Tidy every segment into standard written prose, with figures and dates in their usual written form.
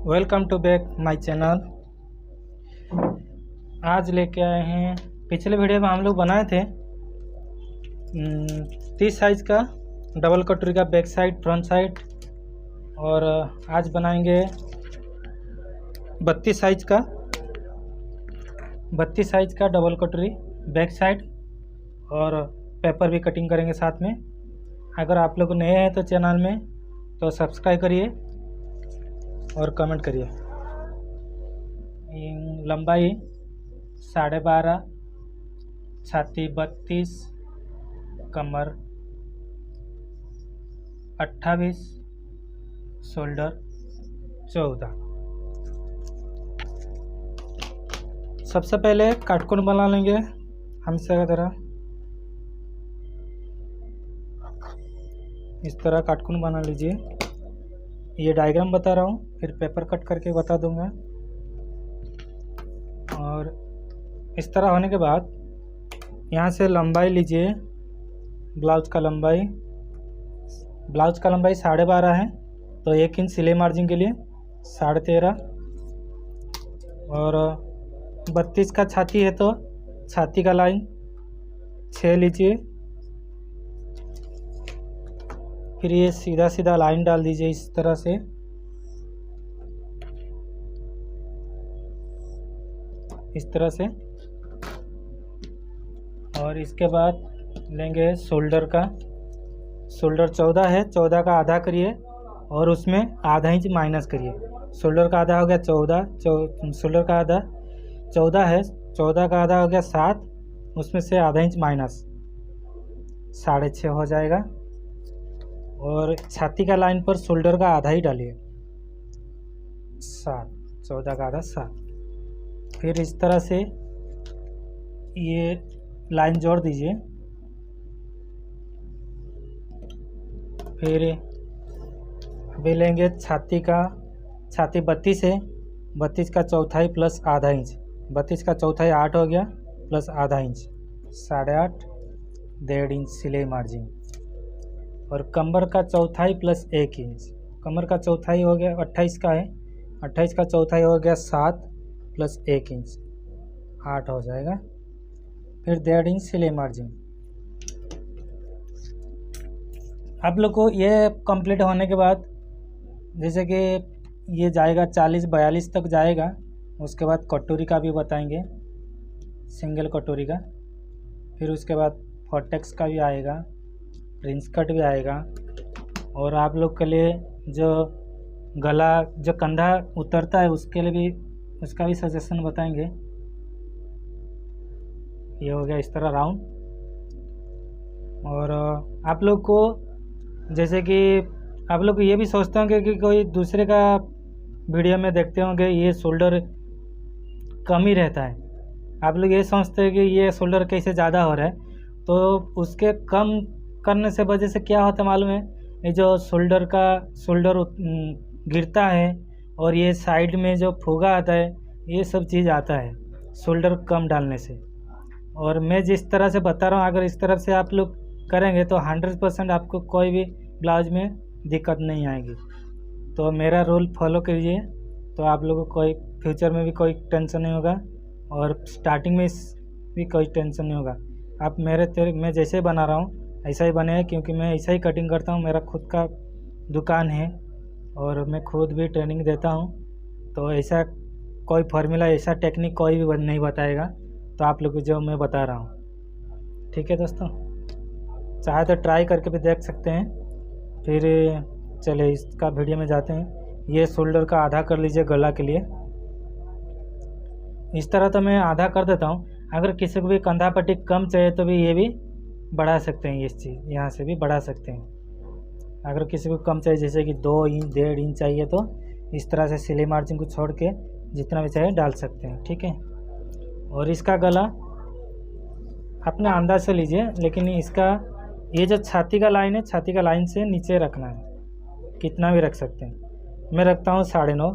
Welcome to back my channel. आज लेके आए हैं, पिछले वीडियो में हम लोग बनाए थे 30 साइज का डबल कटोरी का बैक साइड फ्रंट साइड, और आज बनाएंगे 32 साइज का डबल कटोरी बैक साइड, और पेपर भी कटिंग करेंगे साथ में। अगर आप लोग नए हैं तो चैनल में तो सब्सक्राइब करिए और कमेंट करिए। लंबाई 12.5, छाती 32, कमर 28, शोल्डर 14। सबसे पहले काटकोन बना लेंगे हमसे तरह, इस तरह काटकोन बना लीजिए। ये डायग्राम बता रहा हूँ, फिर पेपर कट करके बता दूंगा। और इस तरह होने के बाद यहाँ से लंबाई लीजिए। ब्लाउज का लंबाई 12.5 है, तो 1 इंच सिलाई मार्जिन के लिए 13.5। और 32 का छाती है तो छाती का लाइन 6 लीजिए। फिर ये सीधा सीधा लाइन डाल दीजिए इस तरह से। इस तरह से। और इसके बाद लेंगे शोल्डर का। शोल्डर 14 है, 14 का आधा करिए और उसमें आधा इंच माइनस करिए। शोल्डर का आधा हो गया 14, शोल्डर का आधा 14 है, 14 का आधा हो गया 7, उसमें से आधा इंच माइनस 6.5 हो जाएगा। और छाती का लाइन पर शोल्डर का आधा ही डालिए, 7, 14 का आधा 7। फिर इस तरह से ये लाइन जोड़ दीजिए। फिर अभी लेंगे छाती 32 है, 32 का चौथाई प्लस आधा इंच, 32 का चौथाई 8 हो गया, प्लस आधा इंच 8.5, 1.5 इंच सिलाई मार्जिन। और कमर का चौथाई प्लस 1 इंच, कमर का चौथाई हो गया 28 का है, 28 का चौथाई हो गया 7 प्लस 1 इंच 8 हो जाएगा। फिर 1.5 इंच सिलाई मार्जिन। आप लोग को ये कंप्लीट होने के बाद, जैसे कि ये जाएगा 40-42 तक जाएगा, उसके बाद कटोरी का भी बताएंगे, सिंगल कटोरी का। फिर उसके बाद फोर्टेक्स का भी आएगा, प्रिंस कट भी आएगा। और आप लोग के लिए जो गला, जो कंधा उतरता है, उसके लिए भी, उसका भी सजेशन बताएंगे। ये हो गया इस तरह राउंड। और आप लोग को, जैसे कि आप लोग ये भी सोचते होंगे कि कोई दूसरे का वीडियो में देखते होंगे ये शोल्डर कम ही रहता है, आप लोग ये सोचते हैं कि ये शोल्डर कैसे ज़्यादा हो रहा है। तो उसके कम करने से वजह से क्या होता है मालूम है, ये जो शोल्डर गिरता है और ये साइड में जो फुगा आता है, ये सब चीज़ आता है शोल्डर कम डालने से। और मैं जिस तरह से बता रहा हूँ, अगर इस तरफ से आप लोग करेंगे तो 100% आपको कोई भी ब्लाउज में दिक्कत नहीं आएगी। तो मेरा रूल फॉलो कीजिए, तो आप लोगों को कोई फ्यूचर में भी कोई टेंशन नहीं होगा, और स्टार्टिंग में भी कोई टेंशन नहीं होगा। आप मैं जैसे बना रहा हूँ ऐसा ही बने, क्योंकि मैं ऐसा ही कटिंग करता हूँ। मेरा खुद का दुकान है और मैं खुद भी ट्रेनिंग देता हूँ। तो ऐसा कोई फार्मूला, ऐसा टेक्निक कोई भी नहीं बताएगा, तो आप लोग जो मैं बता रहा हूँ। ठीक है दोस्तों, चाहे तो ट्राई करके भी देख सकते हैं। फिर चले इसका वीडियो में जाते हैं। ये शोल्डर का आधा कर लीजिए गला के लिए। इस तरह तो मैं आधा कर देता हूँ। अगर किसी को भी कंधा पट्टी कम चाहिए तो भी ये भी बढ़ा सकते हैं, इस चीज़ यहाँ से भी बढ़ा सकते हैं। अगर किसी को कम चाहिए, जैसे कि 2 इंच 1.5 इंच चाहिए, तो इस तरह से सिलाई मार्जिन को छोड़ के जितना भी चाहिए डाल सकते हैं। ठीक है। और इसका गला अपने अंदाज से लीजिए, लेकिन इसका ये जो छाती का लाइन है, छाती का लाइन से नीचे रखना है, कितना भी रख सकते हैं। मैं रखता हूँ 9.5।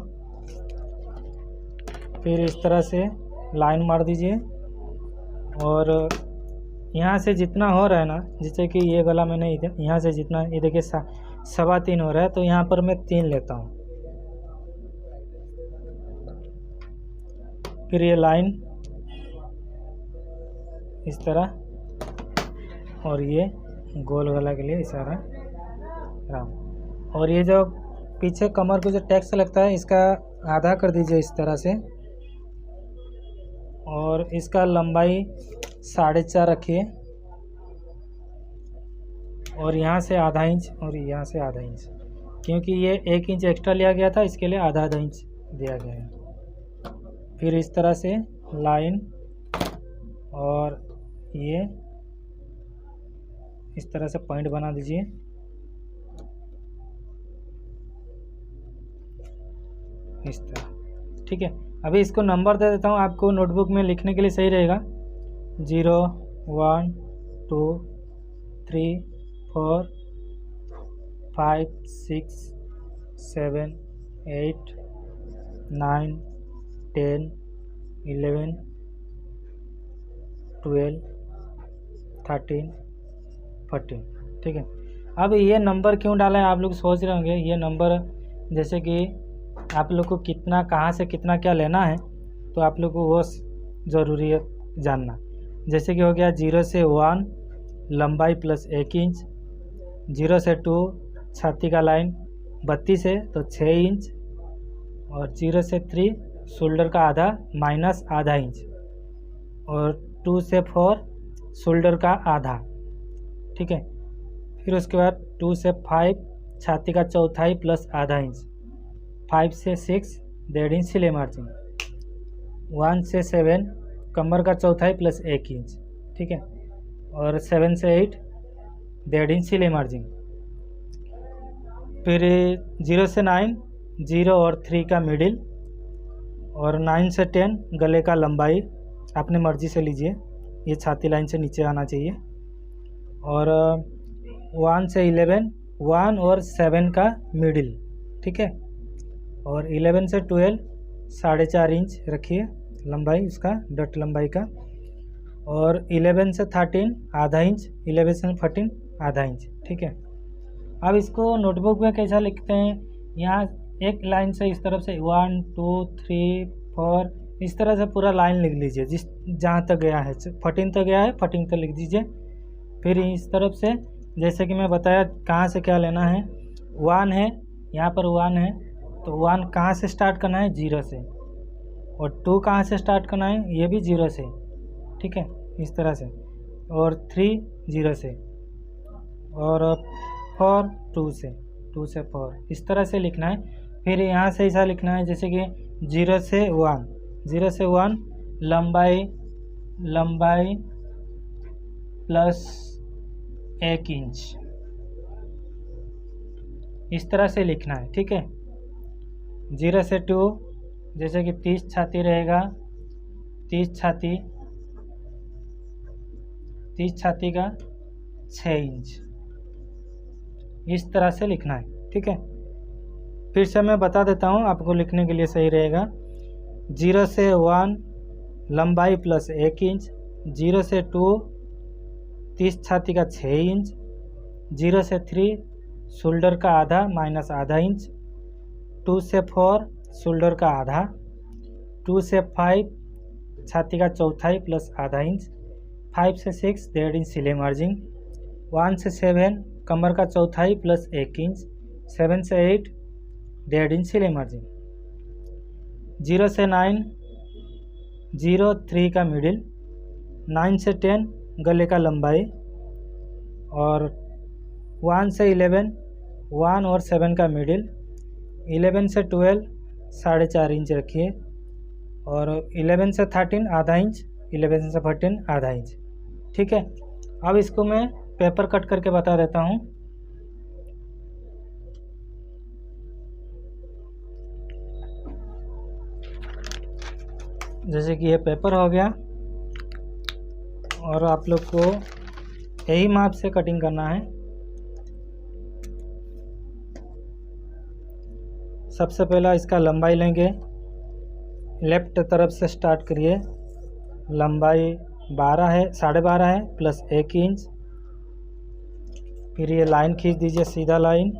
फिर इस तरह से लाइन मार दीजिए। और यहाँ से जितना हो रहा है ना, जैसे कि ये गला मैंने यहाँ से जितना, ये देखिए 3.25 हो रहा है, तो यहाँ पर मैं 3 लेता हूँ। फिर ये लाइन इस तरह, और ये गोल गला के लिए इशारा राउंड। और ये जो पीछे कमर को जो टैक्स लगता है इसका आधा कर दीजिए इस तरह से, और इसका लंबाई 4.5 रखिए, और यहाँ से आधा इंच और यहाँ से आधा इंच, क्योंकि ये 1 इंच एक्स्ट्रा लिया गया था, इसके लिए आधा आधा इंच दिया गया है। फिर इस तरह से लाइन, और ये इस तरह से पॉइंट बना दीजिए। इस तरह, ठीक है। अभी इसको नंबर दे देता हूँ, आपको नोटबुक में लिखने के लिए सही रहेगा। 0 1 2 3 4 5 6 7 8 9 10 11 12 13 14, ठीक है। अब ये नंबर क्यों डाला है, आप लोग सोच रहे होंगे। ये नंबर जैसे कि आप लोग को कितना, कहाँ से कितना क्या लेना है, तो आप लोग को वो ज़रूरी है जानना। जैसे कि हो गया 0 से 1 लंबाई प्लस 1 इंच, 0 से 2 छाती का लाइन 32 है तो 6 इंच, और 0 से 3 शोल्डर का आधा माइनस आधा इंच, और 2 से 4 शोल्डर का आधा, ठीक है। फिर उसके बाद 2 से 5 छाती का चौथाई प्लस आधा इंच, 5 से 6 1.5 इंच सिले मार्जिन, 1 से 7 कमर का चौथाई प्लस 1 इंच, ठीक है। और 7 से 8 1.5 इंच सिले मार्जिन। फिर 0 से 9 0 और 3 का मिडिल, और 9 से 10 गले का लंबाई अपनी मर्जी से लीजिए, ये छाती लाइन से नीचे आना चाहिए। और 1 से 11 1 और 7 का मिडिल, ठीक है। और 11 से 12 4.5 इंच रखिए लंबाई उसका, डट लंबाई का। और 11 से 13 आधा इंच, 11 से 14 आधा इंच, ठीक है। अब इसको नोटबुक में कैसा लिखते हैं, यहाँ एक लाइन से इस तरफ से 1 2 3 4 इस तरह से पूरा लाइन लिख लीजिए, जिस जहाँ तक गया है 14 तक गया है 14 तक लिख दीजिए। फिर इस तरफ से जैसे कि मैं बताया कहाँ से क्या लेना है, 1 है यहाँ पर 1 है, तो 1 कहाँ से स्टार्ट करना है, 0 से। और 2 कहाँ से स्टार्ट करना है, ये भी 0 से, ठीक है, इस तरह से। और 3 0 से, और 4 2 से, 2 से 4 इस तरह से लिखना है। फिर यहाँ से ऐसा लिखना है जैसे कि 0 से 1 0 से 1 लंबाई प्लस 1 इंच, इस तरह से लिखना है, ठीक है। 0 से 2 जैसे कि 30 छाती रहेगा, 30 छाती का 6 इंच, इस तरह से लिखना है, ठीक है। फिर से मैं बता देता हूँ, आपको लिखने के लिए सही रहेगा। 0 से 1 लंबाई प्लस 1 इंच, 0 से 2 30 छाती का 6 इंच, 0 से 3 शोल्डर का आधा माइनस आधा इंच, 2 से 4 शोल्डर का आधा, 2 से 5 छाती का चौथाई प्लस आधा इंच, 5 से 6 1.5 इंच सिले मार्जिन, 1 से 7 कमर का चौथाई प्लस 1 इंच, 7 से 8 1.5 इंच सिले मार्जिन, 0 से 9 0 3 का मिडिल, 9 से 10 गले का लंबाई, और 1 से 11 1 और 7 का मिडिल, 11 से 12 4.5 इंच रखिए, और 11 से 13 आधा इंच, 11 से 14 आधा इंच, ठीक है। अब इसको मैं पेपर कट करके बता देता हूँ। जैसे कि ये पेपर हो गया, और आप लोग को यही माप से कटिंग करना है। सबसे पहला इसका लंबाई लेंगे, लेफ्ट तरफ से स्टार्ट करिए। लंबाई 12 है, 12.5 है प्लस 1 इंच। फिर ये लाइन खींच दीजिए, सीधा लाइन,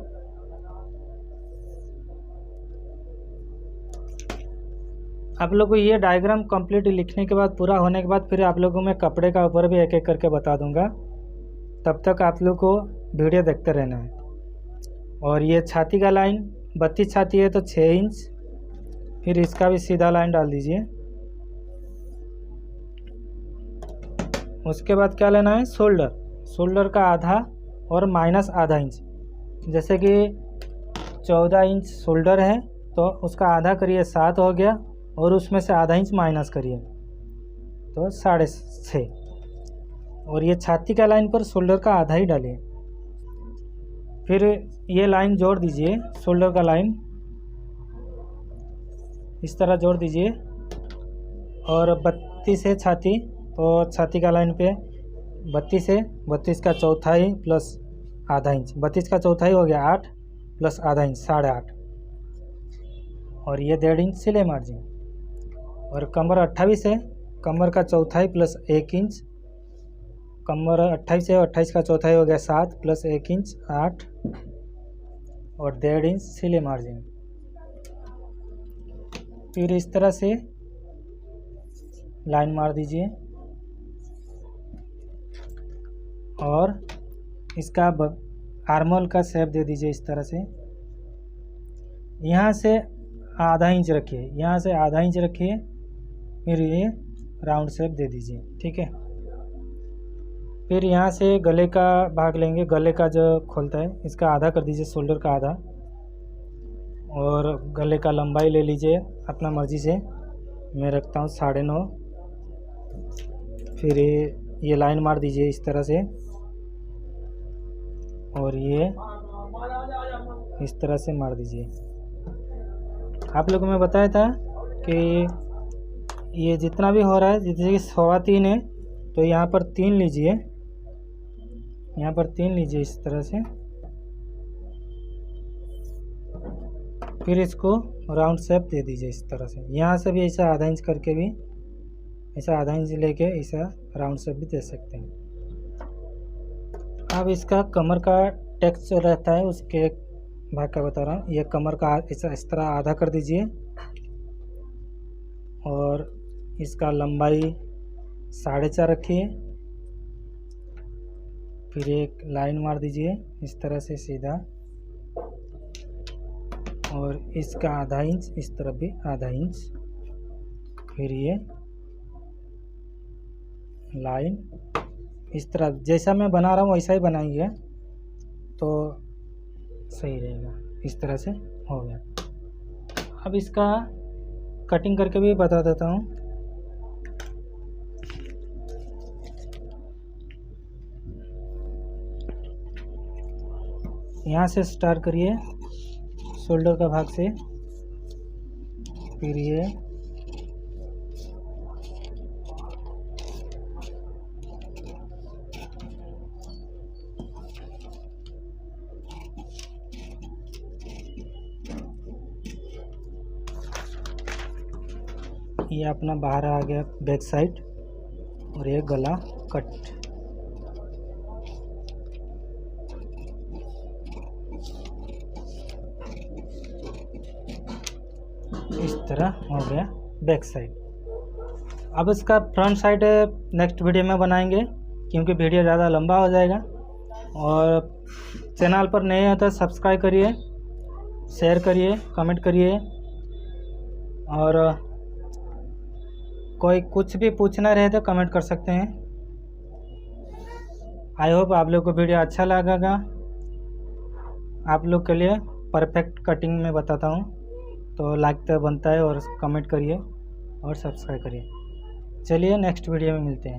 आप लोग को ये डायग्राम कंप्लीट लिखने के बाद, पूरा होने के बाद, फिर आप लोगों को मैं कपड़े का ऊपर भी एक एक करके बता दूंगा। तब तक आप लोग को वीडियो देखते रहना है। और ये छाती का लाइन 32 छाती है तो 6 इंच, फिर इसका भी सीधा लाइन डाल दीजिए। उसके बाद क्या लेना है, शोल्डर का आधा और माइनस आधा इंच। जैसे कि 14 इंच शोल्डर है तो उसका आधा करिए 7 हो गया, और उसमें से आधा इंच माइनस करिए तो 6.5। और ये छाती का लाइन पर शोल्डर का आधा ही डालिए। फिर ये लाइन जोड़ दीजिए, शोल्डर का लाइन इस तरह जोड़ दीजिए। और 32 है छाती, तो छाती का लाइन पे 32 है, 32 का चौथाई प्लस आधा इंच, 32 का चौथाई हो गया 8 प्लस आधा इंच 8.5। और ये 1.5 इंच सिलाई मार्जिन। और कमर 28 है, कमर का चौथाई प्लस 1 इंच, कमर 28 है, 28 का चौथाई हो गया 7 प्लस 1 इंच 8, और 1.5 इंच सिलाई मार्जिन। फिर इस तरह से लाइन मार दीजिए और इसका आर्मल का शेप दे दीजिए इस तरह से। यहाँ से आधा इंच रखिए, यहाँ से आधा इंच रखिए, फिर ये राउंड शेप दे दीजिए, ठीक है। फिर यहाँ से गले का भाग लेंगे, गले का जो खोलता है इसका आधा कर दीजिए, शोल्डर का आधा। और गले का लंबाई ले लीजिए अपना मर्जी से, मैं रखता हूँ 9.5। फिर ये लाइन मार दीजिए इस तरह से, और ये इस तरह से मार दीजिए। आप लोगों को मैं बताया था कि ये जितना भी हो रहा है, जैसे कि 3.25 है तो यहाँ पर 3 लीजिए, यहाँ पर 3 लीजिए इस तरह से। फिर इसको राउंड शेप दे दीजिए इस तरह से। यहाँ से भी ऐसा आधा इंच करके भी, ऐसा आधा इंच लेके ऐसा राउंड शेप भी दे सकते हैं। अब इसका कमर का टेक्स्ट जो रहता है उसके भाग का बता रहा हूँ। ये कमर का ऐसा इस तरह आधा कर दीजिए, और इसका लंबाई 4.5 रखिए। फिर एक लाइन मार दीजिए इस तरह से सीधा, और इसका आधा इंच, इस तरफ भी आधा इंच। फिर ये लाइन इस तरह जैसा मैं बना रहा हूँ वैसा ही बनाइए तो सही रहेगा। इस तरह से हो गया। अब इसका कटिंग करके भी बता देता हूँ। यहाँ से स्टार्ट करिए शोल्डर का भाग से, फिर ये अपना बाहर आ गया बैक साइड, और ये गला कट। इस तरह हो गया बैक साइड। अब इसका फ्रंट साइड नेक्स्ट वीडियो में बनाएंगे, क्योंकि वीडियो ज़्यादा लंबा हो जाएगा। और चैनल पर नए हैं तो सब्सक्राइब करिए, शेयर करिए, कमेंट करिए। और कोई कुछ भी पूछना रहे तो कमेंट कर सकते हैं। आई होप आप लोग को वीडियो अच्छा लगेगा। आप लोग के लिए परफेक्ट कटिंग में बताता हूँ, तो लाइक तो बनता है, और कमेंट करिए और सब्सक्राइब करिए। चलिए नेक्स्ट वीडियो में मिलते हैं।